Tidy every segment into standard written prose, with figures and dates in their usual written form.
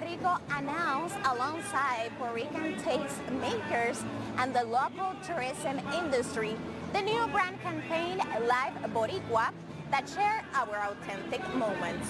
Rico announced alongside Puerto Rican taste makers and the local tourism industry the new brand campaign Live Boricua that share our authentic moments.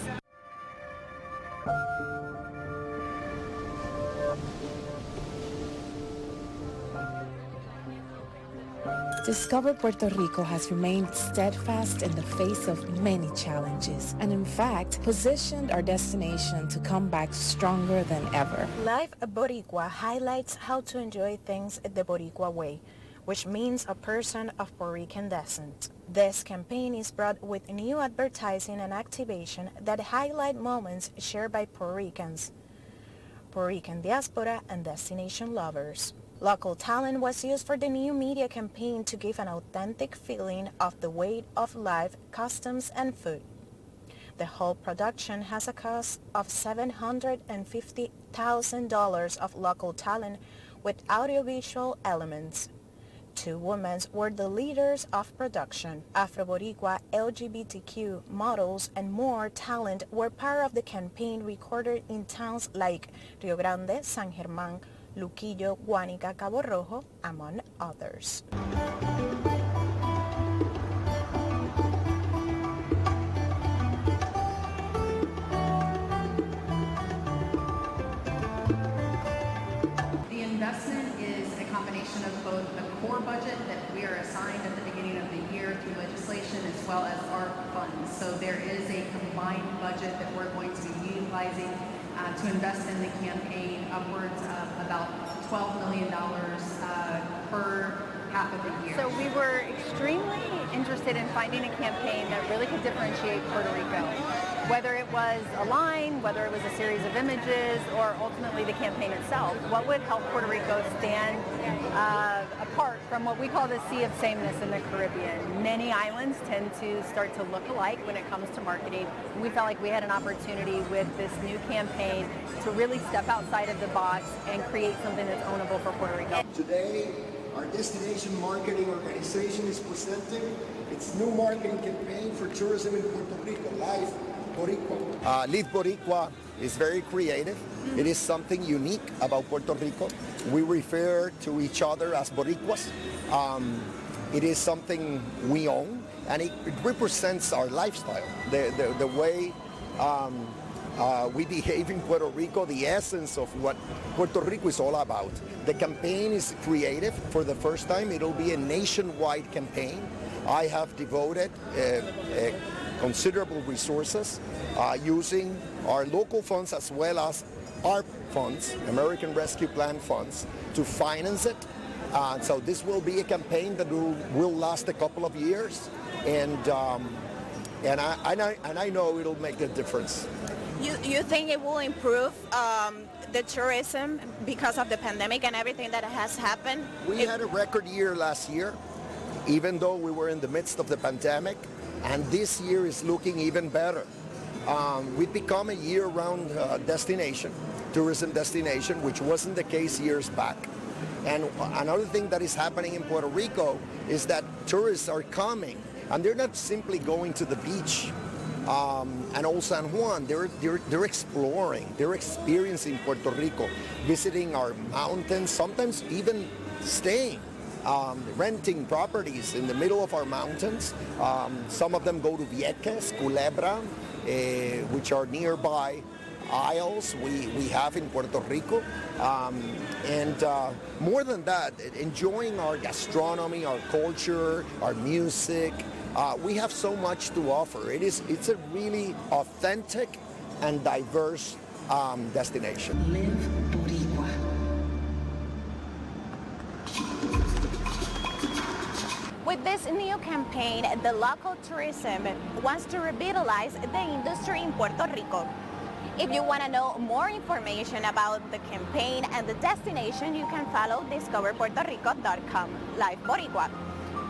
Discover Puerto Rico has remained steadfast in the face of many challenges and in fact positioned our destination to come back stronger than ever. Live Boricua highlights how to enjoy things the Boricua way, which means a person of Puerto Rican descent. This campaign is brought with new advertising and activation that highlight moments shared by Puerto Ricans, Puerto Rican diaspora, and destination lovers. Local talent was used for the new media campaign to give an authentic feeling of the way of life, customs, and food. The whole production has a cost of $750,000 of local talent with audiovisual elements. 2 women were the leaders of production. Afro-Boricua, LGBTQ, models, and more talent were part of the campaign recorded in towns like Rio Grande, San Germán, Luquillo, Guánica, Cabo Rojo, among others. The investment is a combination of both the core budget that we are assigned at the beginning of the year through legislation as well as our funds. So there is a combined budget that we're going to be utilizing to invest in the campaign, upwards of about $12 million per half of the year. So we were extremely interested in finding a campaign that really could differentiate Puerto Rico. Whether it was a line, whether it was a series of images, or ultimately the campaign itself, what would help Puerto Rico stand apart from what we call the sea of sameness in the Caribbean. Many islands tend to start to look alike when it comes to marketing. And we felt like we had an opportunity with this new campaign to really step outside of the box and create something that's ownable for Puerto Rico. Today, our destination marketing organization is presenting its new marketing campaign for tourism in Puerto Rico, Live Boricua. Live Boricua is very creative. It is something unique about Puerto Rico. We refer to each other as Boricuas. It is something we own, and it represents our lifestyle, the way we behave in Puerto Rico, the essence of what Puerto Rico is all about. The campaign is creative. For the first time, it'll be a nationwide campaign. I have devoted considerable resources using our local funds as well as our funds, American Rescue Plan funds, to finance it. So this will be a campaign that will last a couple of years, and I know it'll make a difference. You think it will improve the tourism because of the pandemic and everything that has happened? We had a record year last year, even though we were in the midst of the pandemic, and this year is looking even better. We've become a year-round destination, tourism destination, which wasn't the case years back. And another thing that is happening in Puerto Rico is that tourists are coming, and they're not simply going to the beach and Old San Juan. They're exploring, they're experiencing Puerto Rico, visiting our mountains, sometimes even staying, renting properties in the middle of our mountains. Some of them go to Vieques, Culebra, which are nearby isles we have in Puerto Rico. And more than that, enjoying our gastronomy, our culture, our music. We have so much to offer. It's a really authentic and diverse destination. Live Boricua. With this new campaign, the local tourism wants to revitalize the industry in Puerto Rico. If you want to know more information about the campaign and the destination, you can follow discoverpuertorico.com. Live Boricua.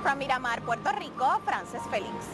From Miramar, Puerto Rico, Frances Felix.